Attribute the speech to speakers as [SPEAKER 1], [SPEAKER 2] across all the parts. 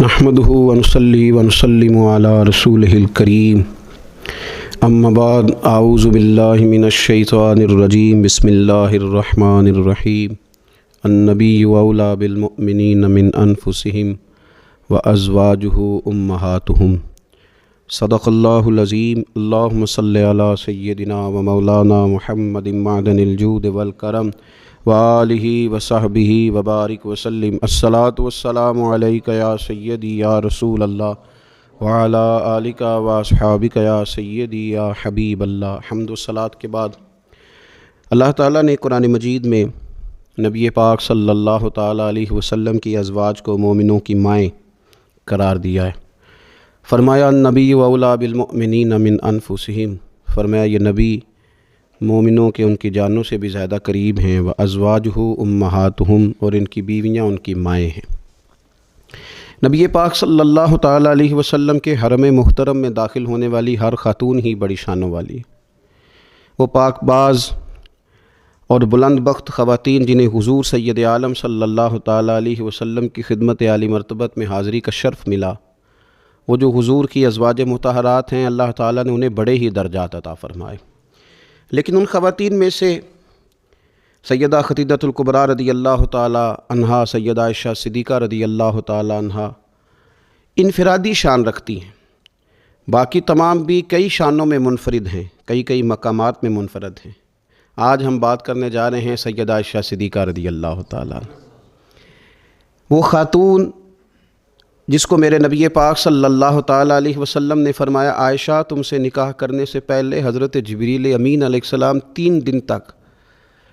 [SPEAKER 1] نحمده ونصلي ونسلم على رسوله الكريم اما بعد اعوذ باللہ من الشیطان الرجیم بسم اللہ الرحمن الرحیم النبی اولی بالمؤمنین من انفسهم وازواجہ امہاتہم صدق اللہ العظیم اللہم صلی علی سیدنا و مولانا محمد معدن الجود والکرم وآلہ وصحبہ وبارک وسلم الصلاۃ والسلام علیک یا سیدی یا رسول اللہ وعلی آلک واصحابک یا سیدی یا حبیب اللہ۔ حمد و صلاۃ کے بعد اللہ تعالیٰ نے قرآن مجید میں نبی پاک صلی اللہ تعالیٰ علیہ وسلم کی ازواج کو مومنوں کی مائیں قرار دیا ہے۔ فرمایا النبی اولی بالمؤمنین من انفسہم، فرمایا یہ نبی مومنوں کے ان کی جانوں سے بھی زیادہ قریب ہیں، وازواجہ امہاتہم، اور ان کی بیویاں ان کی مائیں ہیں۔ نبی پاک صلی اللہ تعالیٰ علیہ وسلم کے حرم محترم میں داخل ہونے والی ہر خاتون ہی بڑی شانوں والی ہے۔ وہ پاک باز اور بلند بخت خواتین جنہیں حضور سید عالم صلی اللہ تعالیٰ علیہ وسلم کی خدمت عالی مرتبت میں حاضری کا شرف ملا، وہ جو حضور کی ازواج مطہرات ہیں، اللہ تعالیٰ نے انہیں بڑے ہی درجات عطا فرمائے۔ لیکن ان خواتین میں سے سیدہ خدیجۃ الکبریٰ رضی اللہ تعالیٰ عنہا، سیدہ عائشہ صدیقہ رضی اللہ تعالیٰ عنہا انفرادی شان رکھتی ہیں، باقی تمام بھی کئی شانوں میں منفرد ہیں، کئی مقامات میں منفرد ہیں۔ آج ہم بات کرنے جا رہے ہیں سیدہ عائشہ صدیقہ رضی اللہ تعالیٰ عنہ، وہ خاتون جس کو میرے نبی پاک صلی اللہ تعالیٰ علیہ وسلم نے فرمایا عائشہ تم سے نکاح کرنے سے پہلے حضرت جبریل امین علیہ السلام 3 دن تک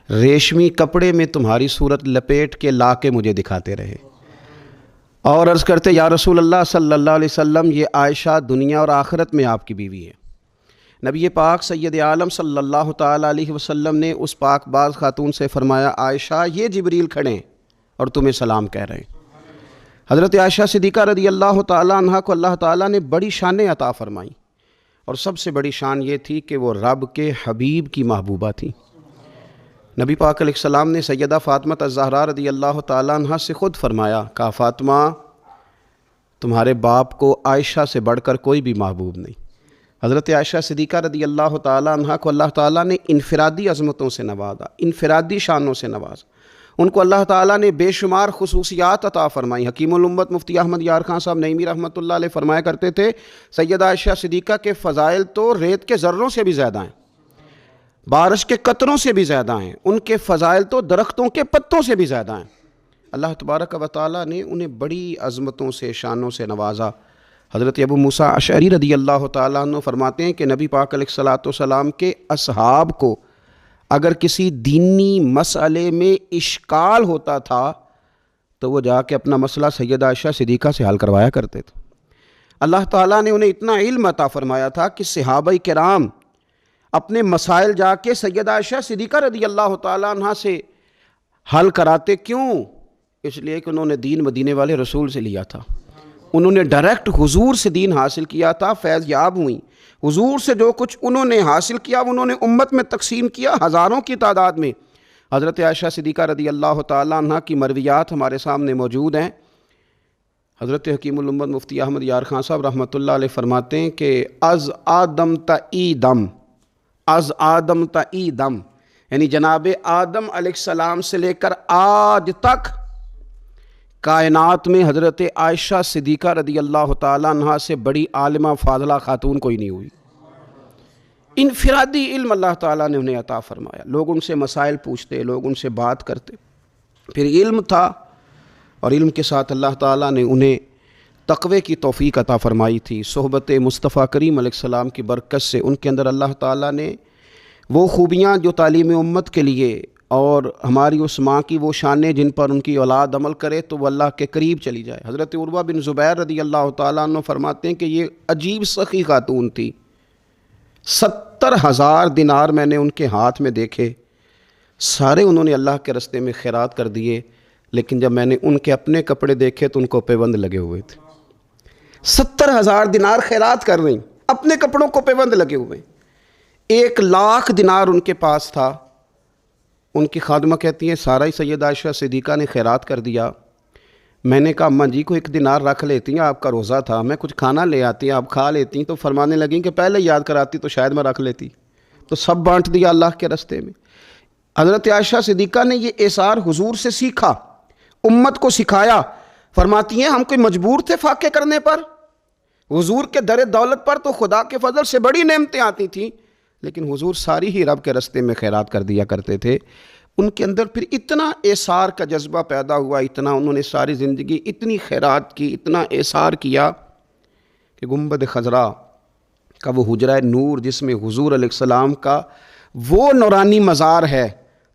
[SPEAKER 1] ریشمی کپڑے میں تمہاری صورت لپیٹ کے لا کے مجھے دکھاتے رہے، اور عرض کرتے یا رسول اللہ صلی اللہ علیہ وسلم یہ عائشہ دنیا اور آخرت میں آپ کی بیوی ہے۔ نبی پاک سید عالم صلی اللہ تعالیٰ علیہ وسلم نے اس پاک باز خاتون سے فرمایا عائشہ یہ جبریل کھڑے ہیں اور تمہیں سلام کہہ رہے ہیں۔ حضرت عائشہ صدیقہ رضی اللہ تعالیٰ عنہ کو اللہ تعالیٰ نے بڑی شانیں عطا فرمائیں، اور سب سے بڑی شان یہ تھی کہ وہ رب کے حبیب کی محبوبہ تھی۔ نبی پاک علیہ السلام نے سیدہ فاطمہ الزہراء رضی اللہ تعالیٰ عنہ سے خود فرمایا، کہا فاطمہ تمہارے باپ کو عائشہ سے بڑھ کر کوئی بھی محبوب نہیں۔ حضرت عائشہ صدیقہ رضی اللہ تعالیٰ عنہ کو اللہ تعالیٰ نے انفرادی عظمتوں سے نوازا، انفرادی شانوں سے نوازا، ان کو اللہ تعالیٰ نے بے شمار خصوصیات عطا فرمائی۔ حکیم الامت مفتی احمد یار خان صاحب نعیمی رحمۃ اللہ علیہ فرمایا کرتے تھے سیدہ عائشہ صدیقہ کے فضائل تو ریت کے ذروں سے بھی زیادہ ہیں، بارش کے قطروں سے بھی زیادہ ہیں، ان کے فضائل تو درختوں کے پتوں سے بھی زیادہ ہیں۔ اللہ تبارک و تعالیٰ نے انہیں بڑی عظمتوں سے شانوں سے نوازا۔ حضرت ابو موسیٰ اشعری رضی اللہ تعالیٰ عنہ فرماتے ہیں کہ نبی پاک علیہ الصلاۃ والسلام کے اصحاب کو اگر کسی دینی مسئلے میں اشکال ہوتا تھا تو وہ جا کے اپنا مسئلہ سیدہ عائشہ صدیقہ سے حل کروایا کرتے تھے۔ اللہ تعالیٰ نے انہیں اتنا علم عطا فرمایا تھا کہ صحابہ کرام اپنے مسائل جا کے سیدہ عائشہ صدیقہ رضی اللہ تعالیٰ عنہ سے حل کراتے۔ کیوں؟ اس لیے کہ انہوں نے دین مدینے والے رسول سے لیا تھا، انہوں نے ڈائریکٹ حضور سے دین حاصل کیا تھا، فیض یاب ہوئیں۔ حضور سے جو کچھ انہوں نے حاصل کیا انہوں نے امت میں تقسیم کیا ہزاروں کی تعداد میں۔ حضرت عائشہ صدیقہ رضی اللہ تعالیٰ عنہ کی مرویات ہمارے سامنے موجود ہیں۔ حضرت حکیم الامت مفتی احمد یار خان صاحب رحمۃ اللہ علیہ فرماتے ہیں کہ از آدم تا ایدم، از آدم تا ایدم، یعنی جناب آدم علیہ السلام سے لے کر آج تک کائنات میں حضرت عائشہ صدیقہ رضی اللہ تعالیٰ عنہ سے بڑی عالمہ فاضلہ خاتون کوئی نہیں ہوئی۔ انفرادی علم اللہ تعالیٰ نے انہیں عطا فرمایا، لوگ ان سے مسائل پوچھتے، لوگ ان سے بات کرتے، پھر علم تھا، اور علم کے ساتھ اللہ تعالیٰ نے انہیں تقوی کی توفیق عطا فرمائی تھی۔ صحبت مصطفیٰ کریم علیہ السلام کی برکت سے ان کے اندر اللہ تعالیٰ نے وہ خوبیاں جو تعلیم امت کے لیے، اور ہماری اس ماں کی وہ شانیں جن پر ان کی اولاد عمل کرے تو وہ اللہ کے قریب چلی جائے۔ حضرت عروہ بن زبیر رضی اللہ تعالیٰ عنہ فرماتے ہیں کہ یہ عجیب سخی خاتون تھی، 70,000 دینار میں نے ان کے ہاتھ میں دیکھے، سارے انہوں نے اللہ کے راستے میں خیرات کر دیے، لیکن جب میں نے ان کے اپنے کپڑے دیکھے تو ان کو پیوند لگے ہوئے تھے۔ 70,000 دینار خیرات کر رہی، اپنے کپڑوں کو پیوند لگے ہوئے۔ 1,00,000 دینار ان کے پاس تھا، ان کی خادمہ کہتی ہیں سارا ہی سیدہ عائشہ صدیقہ نے خیرات کر دیا۔ میں نے کہا اماں جی کو 1 دینار رکھ لیتی ہیں، آپ کا روزہ تھا، میں کچھ کھانا لے آتی، آپ کھا لیتی۔ تو فرمانے لگیں کہ پہلے یاد کراتی تو شاید میں رکھ لیتی، تو سب بانٹ دیا اللہ کے راستے میں۔ حضرت عائشہ صدیقہ نے یہ اثار حضور سے سیکھا، امت کو سکھایا۔ فرماتی ہیں ہم کوئی مجبور تھے فاقے کرنے پر؟ حضور کے در دولت پر تو خدا کے فضل سے بڑی نعمتیں آتی تھیں، لیکن حضور ساری ہی رب کے راستے میں خیرات کر دیا کرتے تھے۔ ان کے اندر پھر اتنا اثار کا جذبہ پیدا ہوا، اتنا انہوں نے ساری زندگی اتنی خیرات کی، اتنا اثار کیا کہ گنبد خضرا کا وہ حجرہ نور جس میں حضور علیہ السلام کا وہ نورانی مزار ہے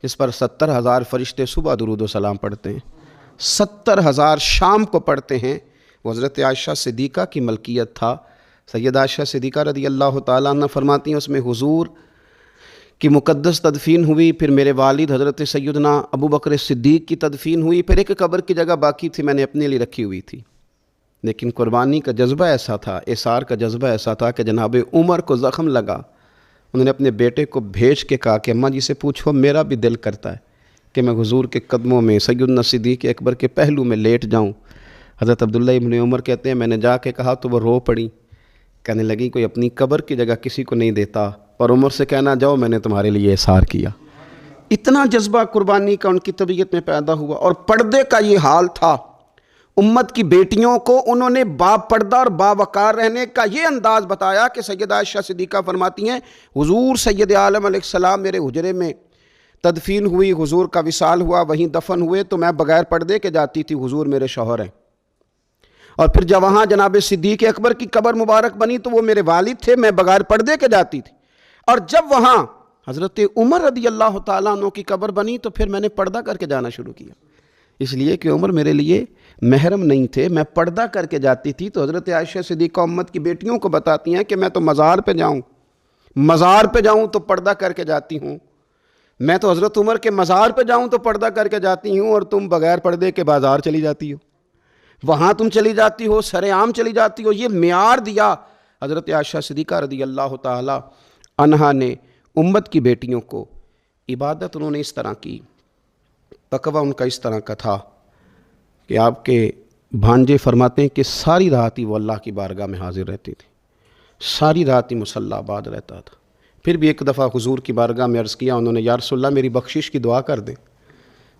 [SPEAKER 1] جس پر 70,000 فرشتے صبح درود و سلام پڑھتے ہیں، 70,000 شام کو پڑھتے ہیں، وہ حضرت عائشہ صدیقہ کی ملکیت تھا۔ سیدہ عائشہ صدیقہ رضی اللہ تعالیٰ عنہ فرماتی ہیں اس میں حضور کی مقدس تدفین ہوئی، پھر میرے والد حضرت سیدنا ابو بکر صدیق کی تدفین ہوئی، پھر ایک قبر کی جگہ باقی تھی میں نے اپنے لیے رکھی ہوئی تھی۔ لیکن قربانی کا جذبہ ایسا تھا، اثار کا جذبہ ایسا تھا کہ جناب عمر کو زخم لگا، انہوں نے اپنے بیٹے کو بھیج کے کہا کہ اماں جی سے پوچھو میرا بھی دل کرتا ہے کہ میں حضور کے قدموں میں سیدنا صدیق اکبر کے پہلو میں لیٹ جاؤں۔ حضرت عبداللہ ابن عمر کہتے ہیں میں نے جا کے کہا تو وہ رو پڑی، کہنے لگی کوئی اپنی قبر کی جگہ کسی کو نہیں دیتا، اور عمر سے کہنا جاؤ میں نے تمہارے لیے اثار کیا۔ اتنا جذبہ قربانی کا ان کی طبیعت میں پیدا ہوا، اور پردے کا یہ حال تھا۔ امت کی بیٹیوں کو انہوں نے با پردہ اور باوقار رہنے کا یہ انداز بتایا کہ سیدہ عائشہ صدیقہ فرماتی ہیں حضور سید عالم علیہ السلام میرے حجرے میں تدفین ہوئی، حضور کا وصال ہوا، وہیں دفن ہوئے تو میں بغیر پردے کے جاتی تھی، حضور میرے شوہر ہیں۔ اور پھر جب وہاں جناب صدیق اکبر کی قبر مبارک بنی تو وہ میرے والد تھے، میں بغیر پردے کے جاتی تھی۔ اور جب وہاں حضرت عمر رضی اللہ تعالیٰ عنہ کی قبر بنی تو پھر میں نے پردہ کر کے جانا شروع کیا، اس لیے کہ عمر میرے لیے محرم نہیں تھے، میں پردہ کر کے جاتی تھی۔ تو حضرت عائشہ صدیقہ امت کی بیٹیوں کو بتاتی ہیں کہ میں تو مزار پہ جاؤں تو پردہ کر کے جاتی ہوں، میں تو حضرت عمر کے مزار پہ جاؤں تو پردہ کر کے جاتی ہوں، اور تم بغیر پردے کے بازار چلی جاتی ہو، وہاں تم چلی جاتی ہو، سر عام چلی جاتی ہو۔ یہ معیار دیا حضرت عائشہ صدیقہ رضی اللہ تعالی عنہا نے امت کی بیٹیوں کو۔ عبادت انہوں نے اس طرح کی، تقویٰ ان کا اس طرح کا تھا کہ آپ کے بھانجے فرماتے ہیں کہ ساری رات ہی وہ اللہ کی بارگاہ میں حاضر رہتی تھی، ساری رات ہی مصلی آباد رہتا تھا۔ پھر بھی ایک دفعہ حضور کی بارگاہ میں عرض کیا انہوں نے، یا رسول اللہ میری بخشش کی دعا کر دیں،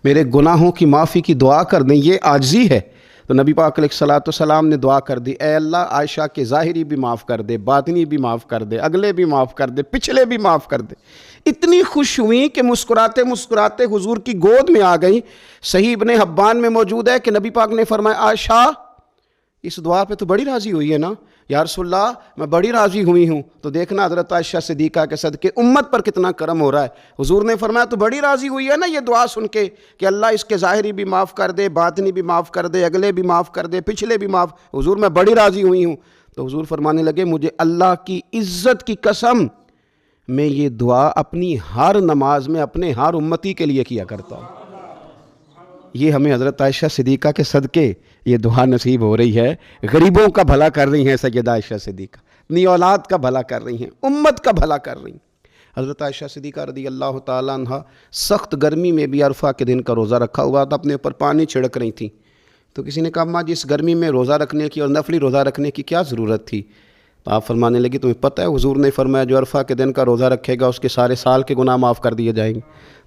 [SPEAKER 1] میرے گناہوں کی معافی کی دعا کر دیں، یہ عاجزی ہے۔ تو نبی پاک علیہ الصلوۃ والسلام نے دعا کر دی، اے اللہ عائشہ کے ظاہری بھی معاف کر دے، باطنی بھی معاف کر دے، اگلے بھی معاف کر دے، پچھلے بھی معاف کر دے۔ اتنی خوش ہوئیں کہ مسکراتے مسکراتے حضور کی گود میں آ گئیں۔ صحیح ابن حبان میں موجود ہے کہ نبی پاک نے فرمایا عائشہ اس دعا پہ تو بڑی راضی ہوئی ہے نا؟ یا رسول اللہ میں بڑی راضی ہوئی ہوں۔ تو دیکھنا حضرت عائشہ صدیقہ کے صدقے امت پر کتنا کرم ہو رہا ہے۔ حضور نے فرمایا تو بڑی راضی ہوئی ہے نا یہ دعا سن کے کہ اللہ اس کے ظاہری بھی معاف کر دے، باطنی بھی معاف کر دے، اگلے بھی معاف کر دے، پچھلے بھی معاف۔ حضور میں بڑی راضی ہوئی ہوں۔ تو حضور فرمانے لگے مجھے اللہ کی عزت کی قسم میں یہ دعا اپنی ہر نماز میں اپنے ہر امتی کے لیے کیا کرتا ہوں۔ یہ ہمیں حضرت عائشہ صدیقہ کے صدقے یہ دعا نصیب ہو رہی ہے۔ غریبوں کا بھلا کر رہی ہیں سیدہ عائشہ صدیقہ، اپنی اولاد کا بھلا کر رہی ہیں، امت کا بھلا کر رہی ہیں۔ حضرت عائشہ صدیقہ رضی اللہ تعالیٰ عنہ سخت گرمی میں بھی عرفہ کے دن کا روزہ رکھا ہوا تھا، اپنے اوپر پانی چھڑک رہی تھیں۔ تو کسی نے کہا اماں جی اس گرمی میں روزہ رکھنے کی اور نفلی روزہ رکھنے کی کیا ضرورت تھی؟ تو آپ فرمانے لگی تمہیں پتہ ہے حضور نے فرمایا جو عرفہ کے دن کا روزہ رکھے گا اس کے سارے سال کے گناہ معاف کر دیے جائیں گے۔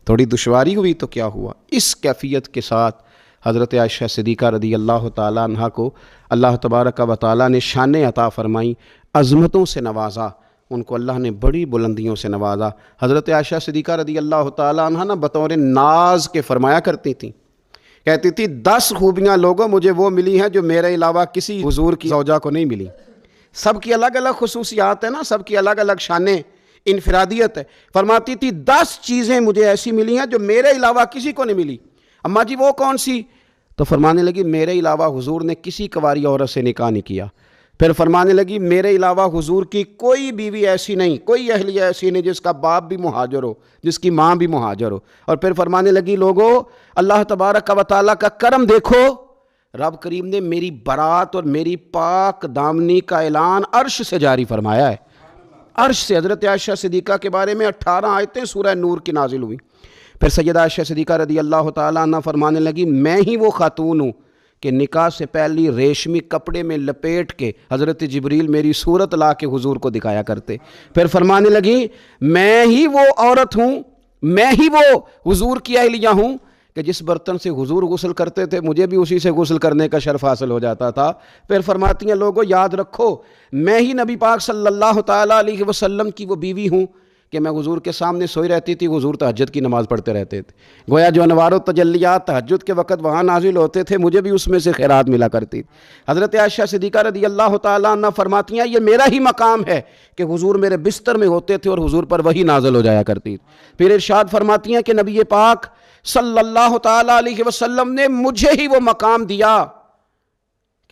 [SPEAKER 1] تھوڑی دشواری ہوئی تو کیا ہوا؟ اس کیفیت کے ساتھ حضرت عائشہ صدیقہ رضی اللہ تعالیٰ عنہ کو اللہ تبارک و تعالیٰ نے شانیں عطا فرمائیں، عظمتوں سے نوازا، ان کو اللہ نے بڑی بلندیوں سے نوازا۔ حضرت عائشہ صدیقہ رضی اللہ تعالیٰ عنہ نا بطور ناز کے فرمایا کرتی تھیں، کہتی تھی 10 خوبیاں لوگوں مجھے وہ ملی ہیں جو میرے علاوہ کسی حضور کی زوجہ کو نہیں ملی۔ سب کی الگ الگ خصوصیات ہیں نا، سب کی الگ الگ شانیں، انفرادیت ہے۔ فرماتی تھی 10 چیزیں مجھے ایسی ملی ہیں جو میرے علاوہ کسی کو نہیں ملی۔ اماں جی وہ کون سی؟ تو فرمانے لگی میرے علاوہ حضور نے کسی کنواری عورت سے نکاح نہیں کیا۔ پھر فرمانے لگی میرے علاوہ حضور کی کوئی بیوی ایسی نہیں، کوئی اہلیہ ایسی نہیں جس کا باپ بھی مہاجر ہو، جس کی ماں بھی مہاجر ہو۔ اور پھر فرمانے لگی لوگو اللہ تبارک و تعالیٰ کا کرم دیکھو، رب کریم نے میری برات اور میری پاک دامنی کا اعلان عرش سے جاری فرمایا ہے۔ عرش سے حضرت عائشہ صدیقہ کے بارے میں 18 آیتیں سورہ نور کی نازل ہوئی۔ پھر سیدہ عائشہ صدیقہ رضی اللہ تعالیٰ عنہ فرمانے لگی میں ہی وہ خاتون ہوں کہ نکاح سے پہلی ریشمی کپڑے میں لپیٹ کے حضرت جبریل میری صورت لا کے حضور کو دکھایا کرتے. پھر فرمانے لگیں میں ہی وہ عورت ہوں، میں ہی وہ حضور کی اہلیہ ہوں کہ جس برتن سے حضور غسل کرتے تھے مجھے بھی اسی سے غسل کرنے کا شرف حاصل ہو جاتا تھا. پھر فرماتی ہیں لوگوں یاد رکھو میں ہی نبی پاک صلی اللہ تعالیٰ علیہ وسلم کی وہ بیوی ہوں کہ میں حضور کے سامنے سوئی رہتی تھی، حضور تہجد کی نماز پڑھتے رہتے تھے. گویا جو انوار و تجلیات تہجد کے وقت وہاں نازل ہوتے تھے مجھے بھی اس میں سے خیرات ملا کرتی. حضرت عائشہ صدیقہ رضی اللہ تعالیٰ عنہ فرماتی ہیں یہ میرا ہی مقام ہے کہ حضور میرے بستر میں ہوتے تھے اور حضور پر وہی نازل ہو جایا کرتی. پھر ارشاد فرماتی ہیں کہ نبی پاک صلی اللہ تعالیٰ علیہ وسلم نے مجھے ہی وہ مقام دیا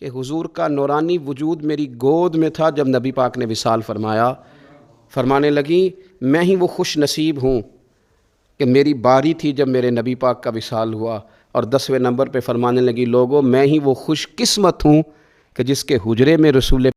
[SPEAKER 1] کہ حضور کا نورانی وجود میری گود میں تھا جب نبی پاک نے وصال فرمایا. فرمانے لگیں میں ہی وہ خوش نصیب ہوں کہ میری باری تھی جب میرے نبی پاک کا وصال ہوا. اور 10ویں نمبر پہ فرمانے لگی لوگوں میں ہی وہ خوش قسمت ہوں کہ جس کے حجرے میں رسول